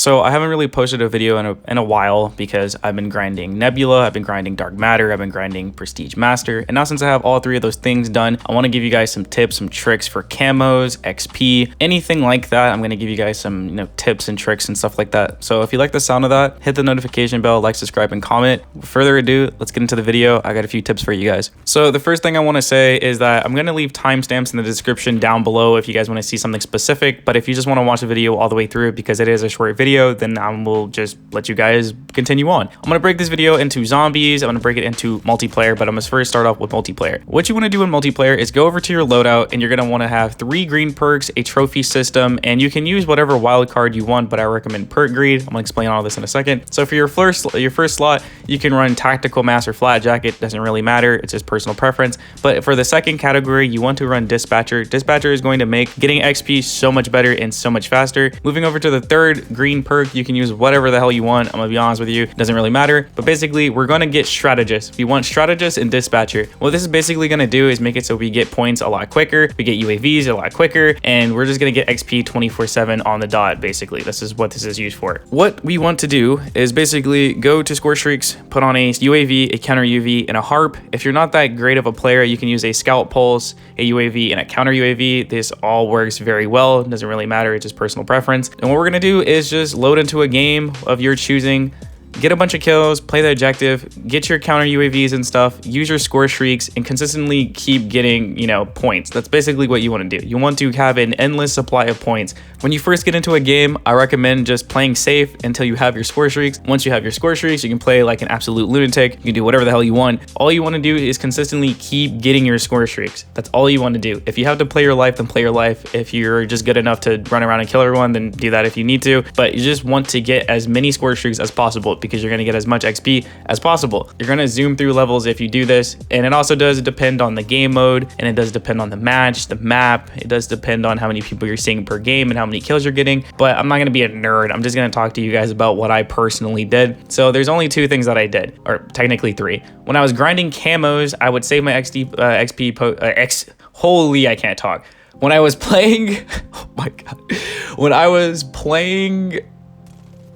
So I haven't really posted a video in a while because I've been grinding Nebula, I've been grinding Dark Matter, I've been grinding Prestige Master, and now since I have all three of those things done, I want to give you guys some tips, some tricks for camos, XP, anything like that. I'm going to give you guys some tips and tricks and stuff like that. So if you like the sound of that, hit the notification bell, like, subscribe, and comment. Without further ado, let's get into the video. I got a few tips for you guys. So the first thing I want to say is that I'm going to leave timestamps in the description down below if you guys want to see something specific, but if you just want to watch the video all the way through because it is a short video, then I will just let you guys continue on. I'm going to break this video into zombies, I'm going to break it into multiplayer, but I'm going to first start off with multiplayer. What you want to do in multiplayer is go over to your loadout and you're going to want to have 3 green perks, a trophy system, and you can use whatever wild card you want, but I recommend perk greed. I'm going to explain all this in a second. So for your first slot, you can run tactical mask or flat jacket, doesn't really matter, it's just personal preference. But for the second category, you want to run dispatcher. Dispatcher is going to make getting XP so much better and so much faster. Moving over to the third green perk, you can use whatever the hell you want. I'm gonna be honest with you, it doesn't really matter, but basically we're gonna get strategist. We want strategist and dispatcher. What this is basically gonna do is make it so we get points a lot quicker, we get UAVs a lot quicker, and we're just gonna get XP 24/7 on the dot. Basically, this is what this is used for. What we want to do is basically go to Scorestreaks, put on a UAV, a counter UAV, and a harp. If you're not that great of a player, you can use a scout pulse, a UAV, and a counter UAV. This all works very well. It doesn't really matter, it's just personal preference. And what we're gonna do is just load into a game of your choosing, get a bunch of kills, play the objective, get your counter UAVs and stuff, use your score streaks, and consistently keep getting, points. That's basically what you want to do. You want to have an endless supply of points. When you first get into a game, I recommend just playing safe until you have your score streaks. Once you have your score streaks, you can play like an absolute lunatic. You can do whatever the hell you want. All you want to do is consistently keep getting your score streaks. That's all you want to do. If you have to play your life, then play your life. If you're just good enough to run around and kill everyone, then do that if you need to. But you just want to get as many score streaks as possible because you're going to get as much XP as possible. You're going to zoom through levels if you do this, and it also does depend on the game mode, and it does depend on the match, the map. It does depend on how many people you're seeing per game and how many kills you're getting, but I'm not going to be a nerd. I'm just going to talk to you guys about what I personally did. So there's only 2 things that I did, or technically 3. When I was grinding camos, I would save my holy, I can't talk. When I was playing, oh my God, when I was playing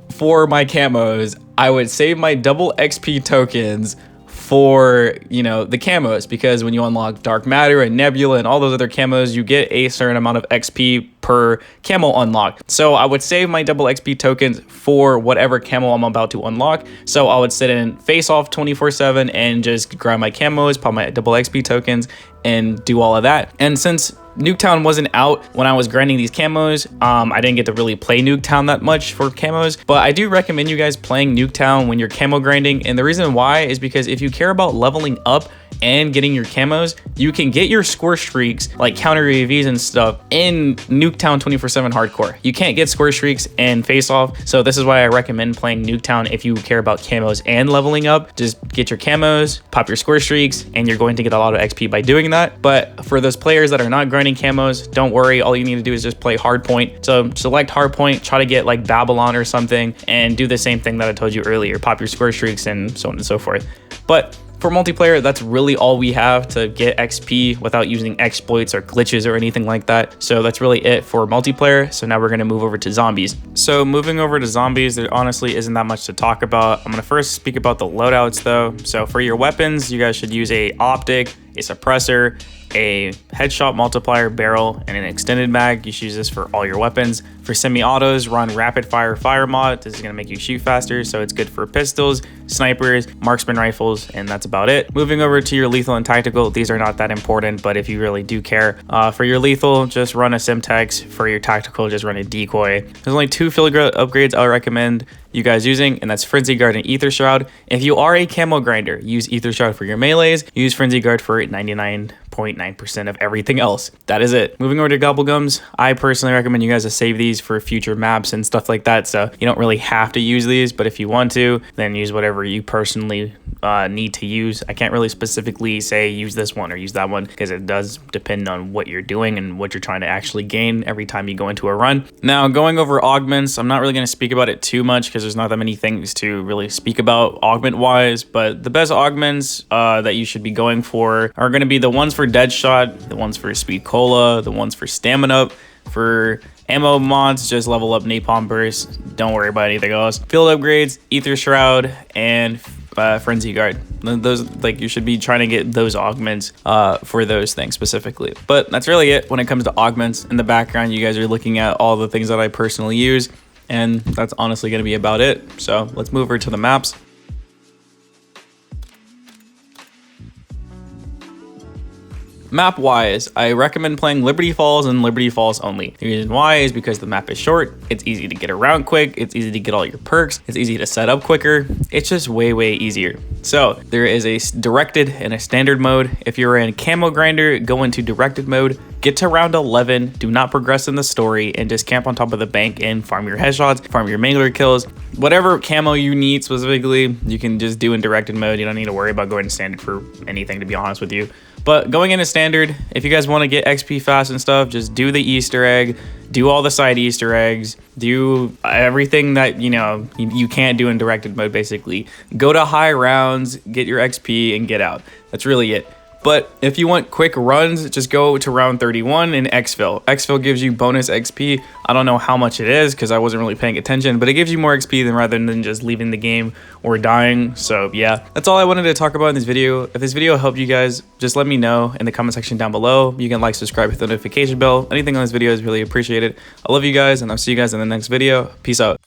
for my camos, I would save my double XP tokens for the camos, because when you unlock Dark Matter and Nebula and all those other camos, you get a certain amount of XP per camo unlock. So I would save my double XP tokens for whatever camo I'm about to unlock. So I would sit in face off 24/7 and just grind my camos, pop my double XP tokens, and do all of that. And since Nuketown wasn't out when I was grinding these camos, I didn't get to really play Nuketown that much for camos, but I do recommend you guys playing Nuketown when you're camo grinding. And the reason why is because if you care about leveling up and getting your camos, you can get your score streaks like counter UAVs and stuff in Nuketown 24/7 hardcore. You can't get score streaks in face off, so this is why I recommend playing Nuketown if you care about camos and leveling up. Just get your camos, pop your score streaks, and you're going to get a lot of XP by doing that. But for those players that are not grinding camos, don't worry, all you need to do is just play hardpoint. So select hardpoint, try to get like Babylon or something, and do the same thing that I told you earlier, pop your score streaks and so on and so forth. But for multiplayer, that's really all we have to get XP without using exploits or glitches or anything like that. So that's really it for multiplayer. So now we're going to move over to zombies. So moving over to zombies, there honestly isn't that much to talk about. I'm going to first speak about the loadouts though. So for your weapons, you guys should use a optic, a suppressor, a headshot multiplier, barrel, and an extended mag. You should use this for all your weapons. For semi-autos, run rapid fire mod. This is going to make you shoot faster, so it's good for pistols, snipers, marksman rifles, and that's about it. Moving over to your lethal and tactical, these are not that important, but if you really do care, for your lethal, just run a Simtex. For your tactical, just run a decoy. There's only 2 filigree upgrades I recommend you guys using, and that's Frenzy Guard and Ether Shroud. If you are a camo grinder, use Ether Shroud for your melees, use Frenzy Guard for 99.9% of everything else. That is it. Moving over to Gobblegums, I personally recommend you guys to save these for future maps and stuff like that, so you don't really have to use these, but if you want to, then use whatever you personally need to use. I can't really specifically say use this one or use that one because it does depend on what you're doing and what you're trying to actually gain every time you go into a run. Now, going over augments, I'm not really going to speak about it too much because there's not that many things to really speak about augment wise, but the best augments that you should be going for are going to be the ones for Deadshot, the ones for Speed Cola, the ones for Stamina, for Ammo mods, just level up napalm burst. Don't worry about anything else. Field upgrades, ether shroud, and frenzy guard. Those, like, you should be trying to get those augments for those things specifically. But that's really it when it comes to augments. In the background, you guys are looking at all the things that I personally use, and that's honestly going to be about it. So let's move over to the maps. Map wise, I recommend playing Liberty Falls and Liberty Falls only. The reason why is because the map is short, it's easy to get around quick, it's easy to get all your perks, it's easy to set up quicker, it's just way easier. So there is a directed and a standard mode. If you're in camo grinder, go into directed mode, get to round 11, do not progress in the story, and just camp on top of the bank and farm your headshots, farm your mangler kills. Whatever camo you need specifically, you can just do in directed mode. You don't need to worry about going to standard for anything, to be honest with you. But going into standard, if you guys want to get XP fast and stuff, just do the Easter egg, do all the side Easter eggs, do everything that, you know, you can't do in directed mode, basically. Go to high rounds, get your XP, and get out. That's really it. But if you want quick runs, just go to round 31 in Exfil. Exfil gives you bonus XP. I don't know how much it is because I wasn't really paying attention, but it gives you more XP than rather than just leaving the game or dying. So yeah, that's all I wanted to talk about in this video. If this video helped you guys, just let me know in the comment section down below. You can like, subscribe, hit the notification bell. Anything on this video is really appreciated. I love you guys, and I'll see you guys in the next video. Peace out.